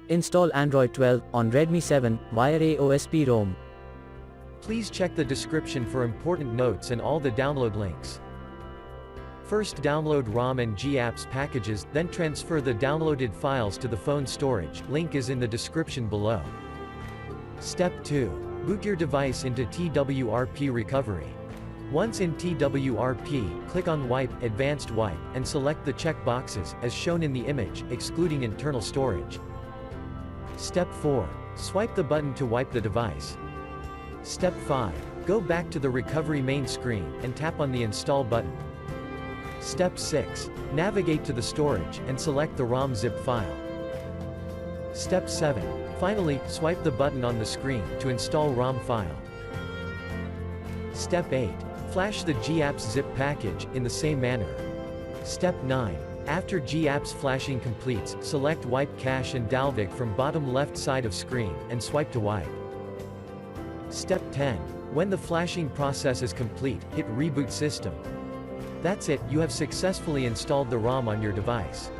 Install Android 12 on Redmi 7 via AOSP ROM. Please check the description for important notes and all the download links. First download ROM and GApps packages, then transfer the downloaded files to the phone storage, link is in the description below. Step 2. Boot your device into TWRP recovery. Once in TWRP, click on Wipe, Advanced Wipe, and select the check boxes, as shown in the image, excluding internal storage. Step 4. Swipe the button to wipe the device. Step 5. Go back to the recovery main screen, and tap on the Install button. Step 6. Navigate to the storage, and select the ROM zip file. Step 7. Finally, swipe the button on the screen, to install ROM file. Step 8. Flash the GApps zip package, in the same manner. Step 9. After GApps flashing completes, select Wipe Cache and Dalvik from bottom left side of screen, and swipe to wipe. Step 10. When the flashing process is complete, hit Reboot System. That's it, you have successfully installed the ROM on your device.